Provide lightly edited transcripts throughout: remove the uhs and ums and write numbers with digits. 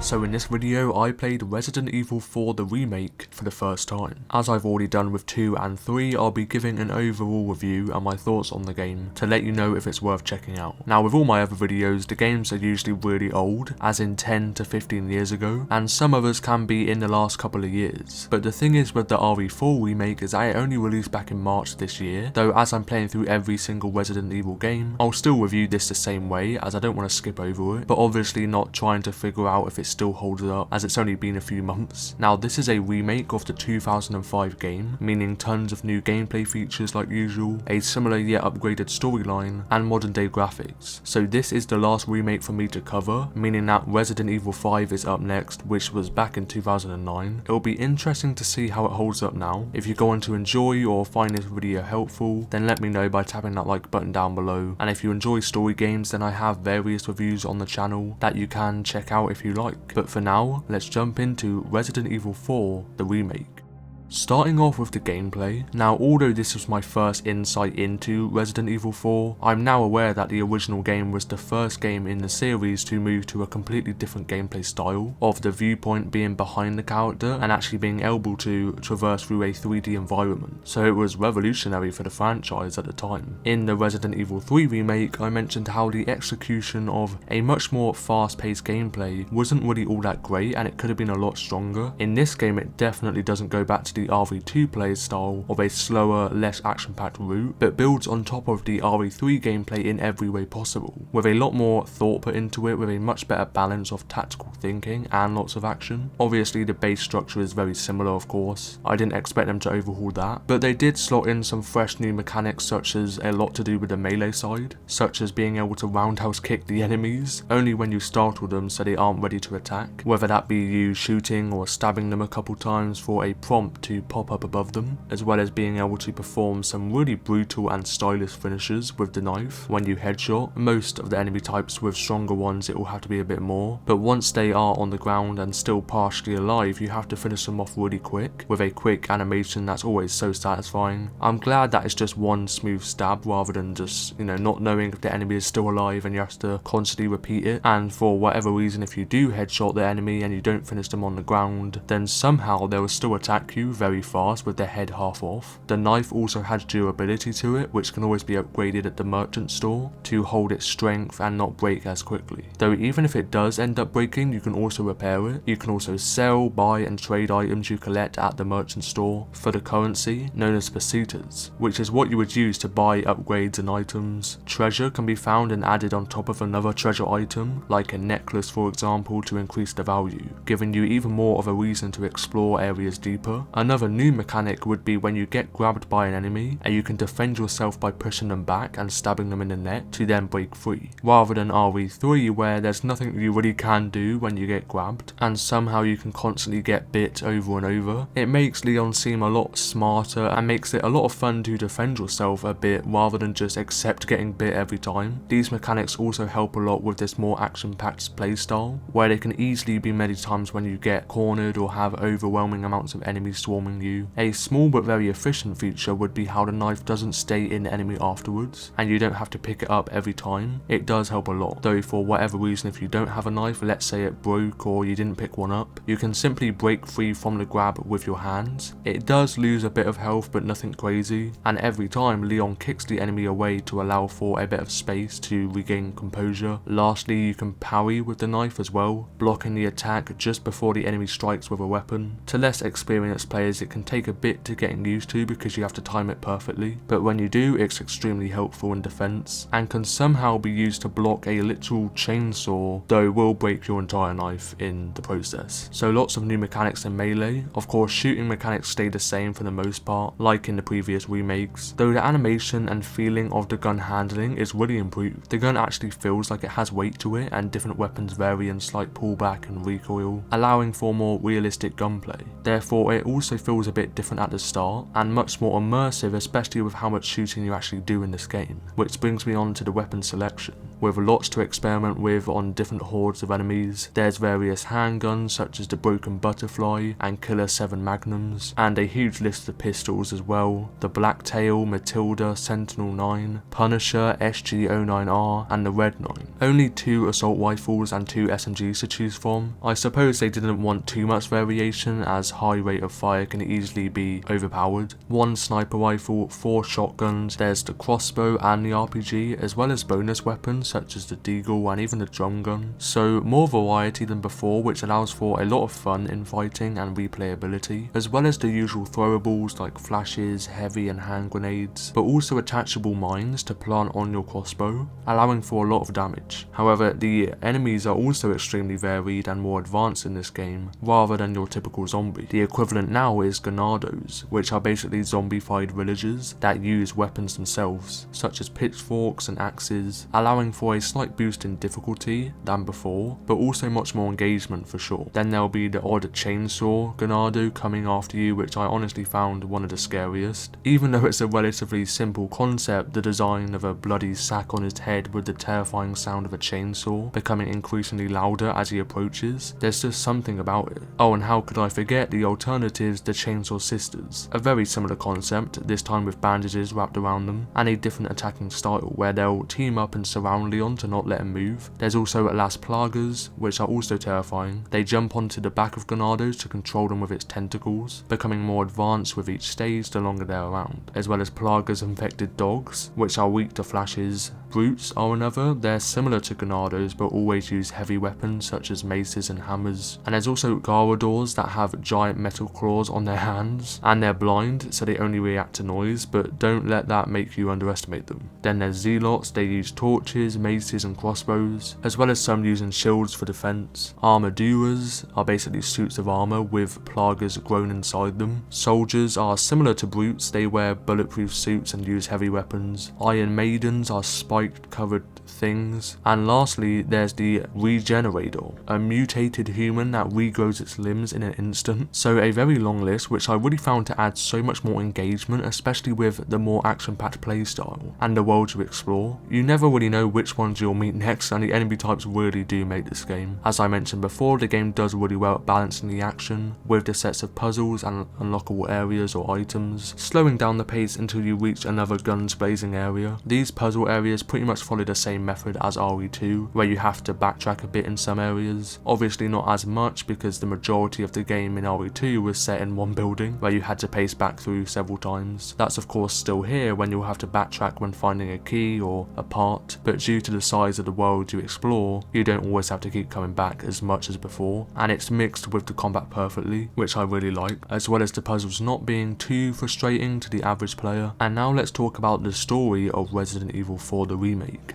So in this video I played Resident Evil 4 the remake for the first time. As I've already done with 2 and 3, I'll be giving an overall review and my thoughts on the game to let you know if it's worth checking out. Now with all my other videos, the games are usually really old, as in 10 to 15 years ago, and some others can be in the last couple of years. But the thing is with the RE4 remake is that it only released back in March this year, though as I'm playing through every single Resident Evil game, I'll still review this the same way as I don't want to skip over it, but obviously not trying to figure out if it still holds up as it's only been a few months. Now this is a remake of the 2005 game, meaning tons of new gameplay features like usual, a similar yet upgraded storyline, and modern day graphics. So this is the last remake for me to cover, meaning that Resident Evil 5 is up next, which was back in 2009. It'll be interesting to see how it holds up now. If you're going to enjoy or find this video helpful, then let me know by tapping that like button down below, and if you enjoy story games then I have various reviews on the channel that you can check out if you like. But for now, let's jump into Resident Evil 4 the remake. Starting off with the gameplay. Now although this was my first insight into Resident Evil 4, I'm now aware that the original game was the first game in the series to move to a completely different gameplay style, of the viewpoint being behind the character and actually being able to traverse through a 3D environment, so it was revolutionary for the franchise at the time. In the Resident Evil 3 remake, I mentioned how the execution of a much more fast-paced gameplay wasn't really all that great and it could have been a lot stronger. In this game it definitely doesn't go back to the RE2 play style of a slower, less action-packed route, but builds on top of the RE3 gameplay in every way possible, with a lot more thought put into it, with a much better balance of tactical thinking and lots of action. Obviously the base structure is very similar of course, I didn't expect them to overhaul that, but they did slot in some fresh new mechanics such as a lot to do with the melee side, such as being able to roundhouse kick the enemies, only when you startle them so they aren't ready to attack, whether that be you shooting or stabbing them a couple times for a prompt to pop up above them, as well as being able to perform some really brutal and stylish finishes with the knife when you headshot. Most of the enemy types, with stronger ones it will have to be a bit more, but once they are on the ground and still partially alive you have to finish them off really quick, with a quick animation that's always so satisfying. I'm glad that it's just one smooth stab rather than just, not knowing if the enemy is still alive and you have to constantly repeat it, and for whatever reason if you do headshot the enemy and you don't finish them on the ground, then somehow they will still attack you very fast with their head half off. The knife also has durability to it, which can always be upgraded at the merchant store to hold its strength and not break as quickly. Though even if it does end up breaking, you can also repair it. You can also sell, buy and trade items you collect at the merchant store for the currency known as pesetas, which is what you would use to buy upgrades and items. Treasure can be found and added on top of another treasure item, like a necklace for example, to increase the value, giving you even more of a reason to explore areas deeper. Another new mechanic would be when you get grabbed by an enemy and you can defend yourself by pushing them back and stabbing them in the neck to then break free, rather than RE3 where there's nothing you really can do when you get grabbed and somehow you can constantly get bit over and over. It makes Leon seem a lot smarter and makes it a lot of fun to defend yourself a bit rather than just accept getting bit every time. These mechanics also help a lot with this more action-packed playstyle, where they can easily be many times when you get cornered or have overwhelming amounts of enemies swarming you. A small but very efficient feature would be how the knife doesn't stay in the enemy afterwards and you don't have to pick it up every time. It does help a lot, though for whatever reason if you don't have a knife, let's say it broke or you didn't pick one up, you can simply break free from the grab with your hands. It does lose a bit of health but nothing crazy, and every time Leon kicks the enemy away to allow for a bit of space to regain composure. Lastly, you can parry with the knife as well, blocking the attack just before the enemy strikes with a weapon. To less experienced players it can take a bit to getting used to because you have to time it perfectly, but when you do it's extremely helpful in defense and can somehow be used to block a literal chainsaw, though will break your entire knife in the process. So lots of new mechanics in melee. Of course shooting mechanics stay the same for the most part, like in the previous remakes, though the animation and feeling of the gun handling is really improved. The gun actually feels like it has weight to it and different weapons vary in slight pullback and recoil, allowing for more realistic gunplay. Therefore it also also feels a bit different at the start, and much more immersive, especially with how much shooting you actually do in this game, which brings me on to the weapon selection. With lots to experiment with on different hordes of enemies, there's various handguns such as the Broken Butterfly and Killer 7 Magnums, and a huge list of pistols as well, the Blacktail, Matilda, Sentinel 9, Punisher, SG-09R and the Red 9. Only 2 assault rifles and 2 SMGs to choose from. I suppose they didn't want too much variation as high rate of fire can easily be overpowered. 1 sniper rifle, 4 shotguns, there's the crossbow and the RPG, as well as bonus weapons such as the deagle and even the drum gun. So more variety than before, which allows for a lot of fun in fighting and replayability, as well as the usual throwables like flashes, heavy and hand grenades, but also attachable mines to plant on your crossbow, allowing for a lot of damage. However, the enemies are also extremely varied and more advanced in this game, rather than your typical zombie. The equivalent now is Ganados, which are basically zombified villagers that use weapons themselves, such as pitchforks and axes, allowing for a slight boost in difficulty than before, but also much more engagement for sure. Then there'll be the odd chainsaw Ganado coming after you, which I honestly found one of the scariest. Even though it's a relatively simple concept, the design of a bloody sack on his head with the terrifying sound of a chainsaw becoming increasingly louder as he approaches, there's just something about it. Oh, and how could I forget the alternatives, the Chainsaw Sisters. A very similar concept, this time with bandages wrapped around them, and a different attacking style where they'll team up and surround Leon to not let him move. There's also Las Plagas, which are also terrifying. They jump onto the back of Ganados to control them with its tentacles, becoming more advanced with each stage the longer they're around, as well as Plagas infected dogs, which are weak to flashes. Brutes are another. They're similar to Ganados but always use heavy weapons such as maces and hammers. And there's also Garradors that have giant metal claws on their hands, and they're blind so they only react to noise, but don't let that make you underestimate them. Then there's Zealots. They use torches, maces and crossbows, as well as some using shields for defense. Armaduras are basically suits of armor with Plagas grown inside them. Soldiers are similar to brutes. They wear bulletproof suits and use heavy weapons. Iron Maidens are spiked covered things. And lastly, there's the Regenerator, a mutated human that regrows its limbs in an instant. So a very long list, which I really found to add so much more engagement, especially with the more action-packed playstyle and the world you explore. You never really know which ones you'll meet next, and the enemy types really do make this game. As I mentioned before, the game does really well at balancing the action with the sets of puzzles and unlockable areas or items, slowing down the pace until you reach another guns blazing area. These puzzle areas pretty much follow the same method as RE2, where you have to backtrack a bit in some areas. Obviously not as much because the majority of the game in RE2 was set in one building where you had to pace back through several times. That's of course still here when you'll have to backtrack when finding a key or a part, but due to the size of the world you explore, you don't always have to keep coming back as much as before, and it's mixed with the combat perfectly, which I really like, as well as the puzzles not being too frustrating to the average player. And now let's talk about the story of Resident Evil 4 the remake.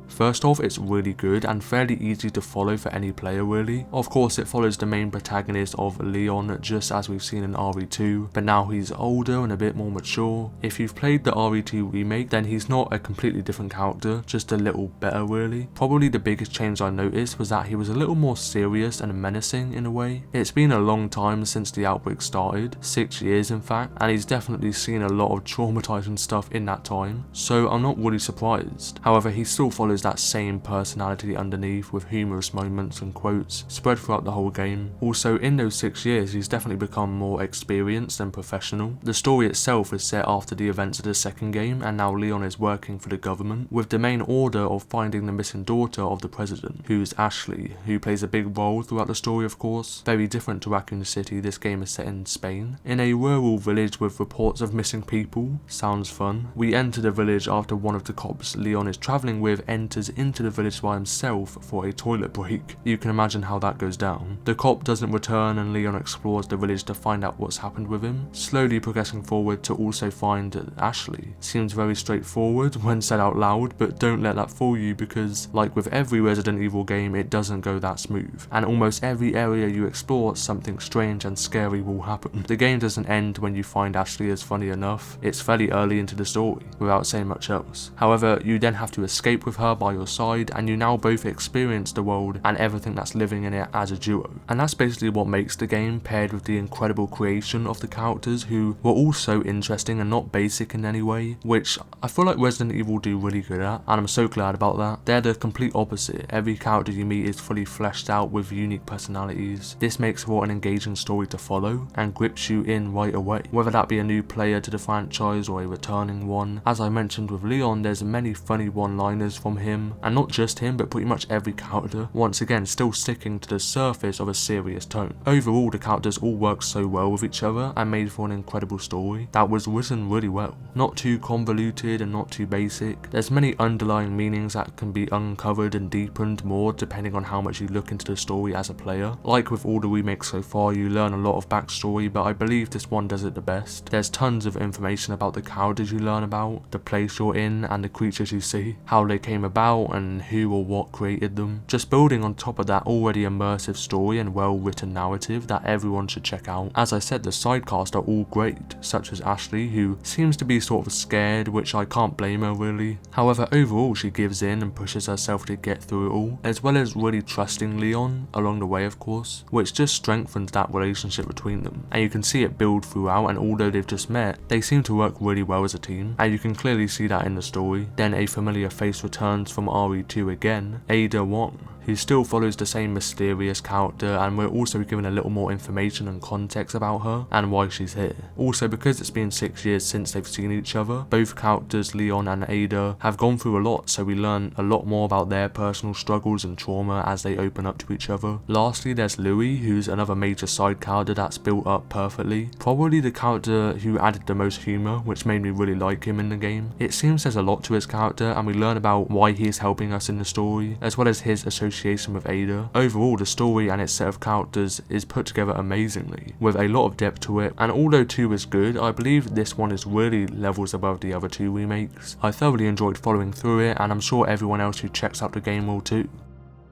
First off, it's really good and fairly easy to follow for any player really. Of course it follows the main protagonist of Leon just as we've seen in RE2, but now he's older and a bit more mature. If you've played the RE2 remake, then he's not a completely different character, just a little better really. Probably the biggest change I noticed was that he was a little more serious and menacing in a way. It's been a long time since the outbreak started, 6 years in fact, and he's definitely seen a lot of traumatizing stuff in that time, so I'm not really surprised. However, he still follows that same personality underneath with humorous moments and quotes spread throughout the whole game. Also, in those 6 years he's definitely become more experienced and professional. The story itself is set after the events of the second game, and now Leon is working for the government with the main order of finding the missing daughter of the president, who's Ashley, who plays a big role throughout the story of course. Very different to Raccoon City, this game is set in Spain, in a rural village with reports of missing people. Sounds fun. We enter the village after one of the cops Leon is travelling with enters into the village by himself for a toilet break. You can imagine how that goes down. The cop doesn't return and Leon explores the village to find out what's happened with him, slowly progressing forward to also find Ashley. Seems very straightforward when said out loud, but don't let that fool you because, like with every Resident Evil game, it doesn't go that smooth, and almost every area you explore something strange and scary will happen. The game doesn't end when you find Ashley as funny enough. It's fairly early into the story, without saying much else. However, you then have to escape with her by by your side, and you now both experience the world and everything that's living in it as a duo. And that's basically what makes the game, paired with the incredible creation of the characters who were all so interesting and not basic in any way, which I feel like Resident Evil do really good at, and I'm so glad about that. They're the complete opposite. Every character you meet is fully fleshed out with unique personalities. This makes for an engaging story to follow and grips you in right away, whether that be a new player to the franchise or a returning one. As I mentioned with Leon, there's many funny one-liners from him, and not just him but pretty much every character, once again still sticking to the surface of a serious tone. Overall, the characters all work so well with each other and made for an incredible story that was written really well. Not too convoluted and not too basic. There's many underlying meanings that can be uncovered and deepened more depending on how much you look into the story as a player. Like with all the remakes so far, you learn a lot of backstory, but I believe this one does it the best. There's tons of information about the characters you learn about, the place you're in and the creatures you see, how they came about and who or what created them. Just building on top of that already immersive story and well written narrative that everyone should check out. As I said, the sidecast are all great, such as Ashley, who seems to be sort of scared, which I can't blame her really. However, overall she gives in and pushes herself to get through it all, as well as really trusting Leon along the way of course, which just strengthens that relationship between them, and you can see it build throughout, and although they've just met, they seem to work really well as a team, and you can clearly see that in the story. Then a familiar face returns from RE2 again, Ada Wong, who still follows the same mysterious character, and we're also given a little more information and context about her and why she's here. Also, because it's been 6 years since they've seen each other, both characters Leon and Ada have gone through a lot, so we learn a lot more about their personal struggles and trauma as they open up to each other. Lastly, there's Louis, who's another major side character that's built up perfectly, probably the character who added the most humour, which made me really like him in the game. It seems there's a lot to his character, and we learn about why he is helping us in the story, as well as his association with Ada. Overall, the story and its set of characters is put together amazingly, with a lot of depth to it, and although 2 is good, I believe this one is really levels above the other 2 remakes. I thoroughly enjoyed following through it, and I'm sure everyone else who checks out the game will too.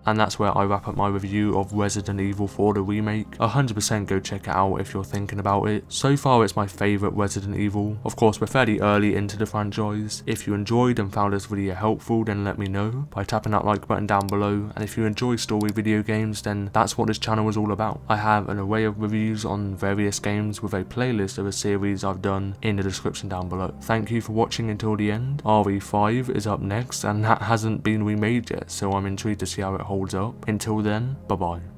And that's where I wrap up my review of Resident Evil 4 the remake. 100% go check it out if you're thinking about it. So far it's my favourite Resident Evil. Of course we're fairly early into the franchise. If you enjoyed and found this video helpful, then let me know by tapping that like button down below, and if you enjoy story video games, then that's what this channel is all about. I have an array of reviews on various games with a playlist of a series I've done in the description down below. Thank you for watching until the end. RE5 is up next, and that hasn't been remade yet, so I'm intrigued to see how it holds up. Until then, bye bye.